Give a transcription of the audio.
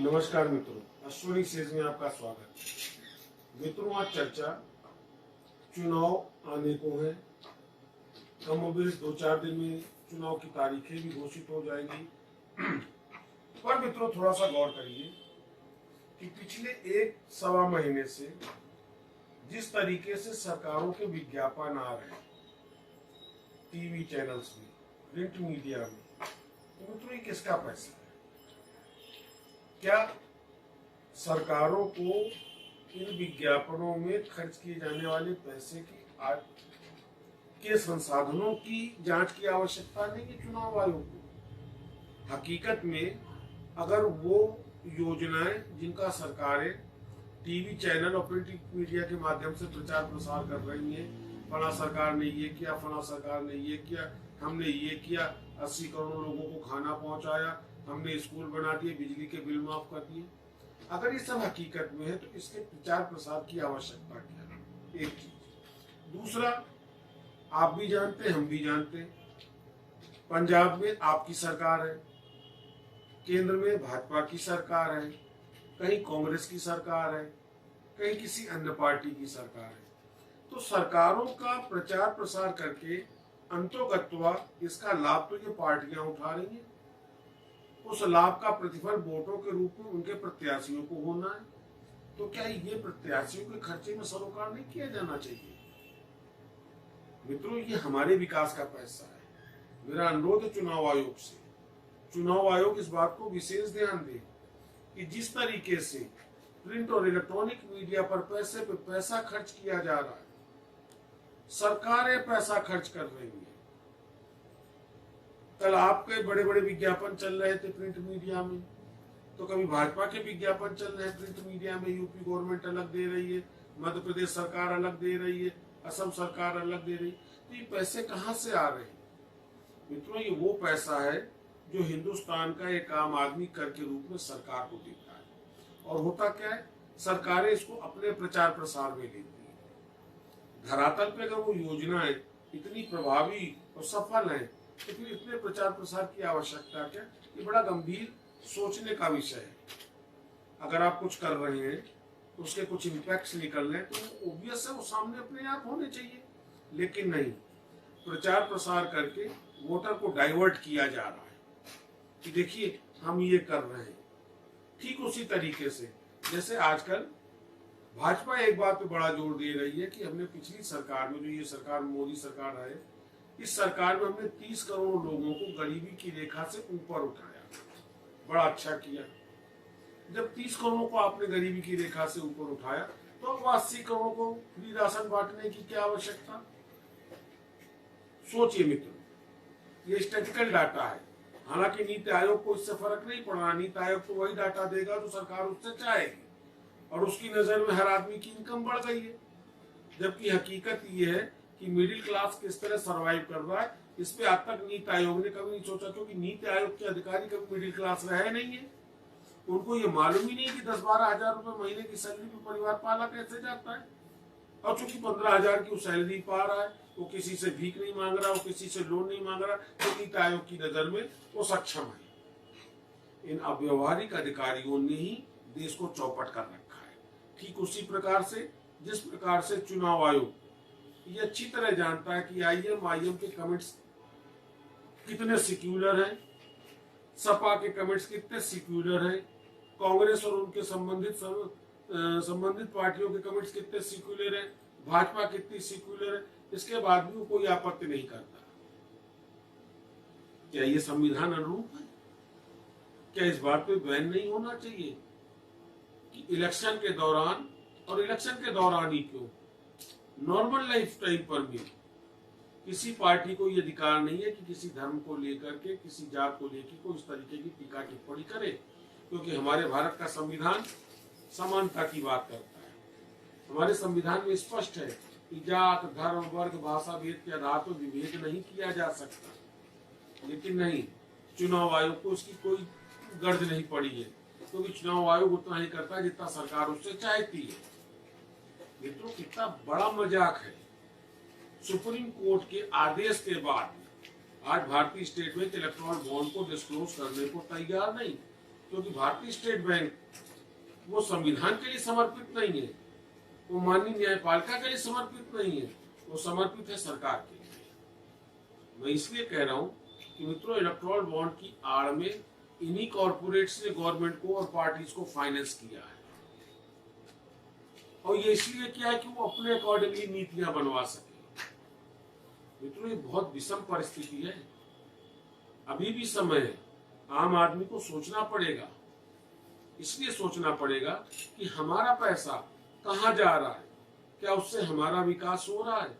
नमस्कार मित्रों, अश्विनी सेज में आपका स्वागत। मित्रों, आज चर्चा चुनाव आने को है। कमोबेश 2-4 दिन में चुनाव की तारीखें भी घोषित हो जाएंगी। पर मित्रों, थोड़ा सा गौर करिए कि पिछले 1-1.25 महीने से जिस तरीके से सरकारों के विज्ञापन आ रहे हैं टीवी चैनल्स में, प्रिंट मीडिया में, तो मित्रों ये किसका पैसा है? क्या सरकारों को इन विज्ञापनों में खर्च किए जाने वाले पैसे के संसाधनों की जांच की आवश्यकता नहीं है चुनाव आयोग को? हकीकत में अगर वो योजनाएं जिनका सरकारें टीवी चैनल और प्रिंट मीडिया के माध्यम से प्रचार प्रसार कर रही हैं, फला सरकार ने ये किया, फला सरकार ने ये किया, हमने ये किया, 80 करोड़ लोगों को खाना पहुंचाया, हमने स्कूल बना दिए, बिजली के बिल माफ कर दिए, अगर ये सब हकीकत में है तो इसके प्रचार प्रसार की आवश्यकता क्या है? एक चीज। दूसरा, आप भी जानते हैं, हम भी जानते हैं, पंजाब में आपकी सरकार है, केंद्र में भाजपा की सरकार है, कहीं कांग्रेस की सरकार है, कहीं किसी अन्य पार्टी की सरकार है। तो सरकारों का प्रचार प्रसार करके अंतोगत्वा इसका लाभ तो ये पार्टियां उठा रही हैं, उस लाभ का प्रतिफल वोटों के रूप में उनके प्रत्याशियों को होना है। तो क्या ये प्रत्याशियों के खर्चे में सरोकार नहीं किया जाना चाहिए? मित्रों, ये हमारे विकास का पैसा है। मेरा अनुरोध है चुनाव आयोग से, चुनाव आयोग इस बात को विशेष ध्यान दे कि जिस तरीके से प्रिंट और इलेक्ट्रॉनिक मीडिया पर पैसे पे पैसा खर्च किया जा रहा है, सरकारें पैसा खर्च कर रही हैं। कल आपके बड़े बड़े विज्ञापन चल रहे थे प्रिंट मीडिया में, तो कभी भाजपा के विज्ञापन चल रहे हैं प्रिंट मीडिया में, यूपी गवर्नमेंट अलग दे रही है, मध्य प्रदेश सरकार अलग दे रही है, असम सरकार अलग दे रही है। तो ये पैसे कहाँ से आ रहे हैं? मित्रों, ये वो पैसा है जो हिंदुस्तान का एक आम आदमी कर के रूप में सरकार को देता है। और होता क्या है, सरकारें इसको अपने प्रचार प्रसार में लेती है। धरातल पे अगर वो योजनाएं इतनी प्रभावी और सफल है तो फिर इतने प्रचार प्रसार की आवश्यकता क्या? ये बड़ा गंभीर सोचने का विषय है। अगर आप कुछ कर रहे हैं तो उसके कुछ इम्पैक्ट्स निकल रहे हैं तो ओब्वियस है वो सामने अपने आप होने चाहिए, लेकिन नहीं, प्रचार प्रसार करके वोटर को डाइवर्ट किया जा रहा है कि देखिए हम ये कर रहे हैं। ठीक उसी तरीके से जैसे आजकल भाजपा एक बात पे बड़ा जोर दे रही है कि हमने पिछली सरकार में, जो ये सरकार मोदी सरकार है, इस सरकार में हमने 30 करोड़ लोगों को गरीबी की रेखा से ऊपर उठाया। बड़ा अच्छा किया। जब 30 करोड़ को आपने गरीबी की रेखा से ऊपर उठाया तो अब 80 करोड़ को फ्री राशन बांटने की क्या आवश्यकता? सोचिए मित्रों, ये स्टैटिस्टिकल डाटा है। हालांकि नीति आयोग को इससे फर्क नहीं पड़ना, नीति आयोग तो वही डाटा देगा जो सरकार उससे चाहेगी, और उसकी नजर में हर आदमी की इनकम बढ़ गई है। जबकि हकीकत ये है कि मिडिल क्लास किस तरह सरवाइव कर रहा है, इस पे आज तक नीति आयोग ने कभी नहीं सोचा, क्योंकि नीति आयोग के अधिकारी कभी मिडिल क्लास रहे नहीं है। उनको ये मालूम ही नहीं कि 10-12 हजार रुपए महीने की सैलरी में परिवार पाला कैसे जाता है। और चूंकि 15 हजार की वो सैलरी पा रहा है, वो किसी से भीख नहीं मांग रहा, वो किसी से लोन नहीं मांग रहा, तो नीति आयोग की नजर में वो सक्षम है। इन अव्यवहारिक अधिकारियों ने ही देश को चौपट कर रखा है। ठीक उसी प्रकार से जिस प्रकार से चुनाव आयोग ये अच्छी तरह जानता है कि IM के कमेंट्स कितने सिक्यूलर हैं, सपा के कमेंट्स कितने सिक्यूलर हैं, कांग्रेस और उनके संबंधित पार्टियों के कमेंट्स कितने सिक्यूलर हैं, भाजपा कितनी सिक्यूलर है, इसके बाद भी वो कोई आपत्ति नहीं करता। क्या ये संविधान अनुरूप है? क्या इस बात पे बैन नहीं होना चाहिए कि इलेक्शन के दौरान, और इलेक्शन के दौरान ही क्यों, नॉर्मल लाइफ टाइम पर भी किसी पार्टी को ये अधिकार नहीं है कि किसी धर्म को लेकर के, किसी जात को लेकर कोई इस तरीके की टीका टिप्पणी करे, क्योंकि हमारे भारत का संविधान समानता की बात करता है। हमारे संविधान में स्पष्ट है कि जात, धर्म, वर्ग, भाषा भेद के आधार पर विभेद नहीं किया जा सकता। लेकिन नहीं, चुनाव आयोग को उसकी कोई गर्ज नहीं पड़ी है, क्योंकि चुनाव आयोग उतना ही करता है जितना सरकार उससे चाहती है। मित्रों, कितना बड़ा मजाक है। सुप्रीम कोर्ट के आदेश के बाद आज भारतीय स्टेट बैंक इलेक्ट्रॉनिक बॉन्ड को डिस्क्लोज करने को तैयार नहीं। क्योंकि भारतीय स्टेट बैंक वो संविधान के लिए समर्पित नहीं है, वो माननीय न्यायपालिका के लिए समर्पित नहीं है, वो समर्पित है सरकार के लिए। मैं इसलिए कह रहा हूं कि मित्रों, इलेक्टोरल बॉन्ड की आड़ में इन्हीं कॉर्पोरेट्स ने गवर्नमेंट को और पार्टीज को फाइनेंस किया है, और ये इसलिए किया है कि वो अपने अकॉर्डिंगली नीतियां बनवा सके। मित्रों, ये बहुत विषम परिस्थिति है। अभी भी समय है, आम आदमी को सोचना पड़ेगा। इसलिए सोचना पड़ेगा कि हमारा पैसा कहाँ जा रहा है, क्या उससे हमारा विकास हो रहा है,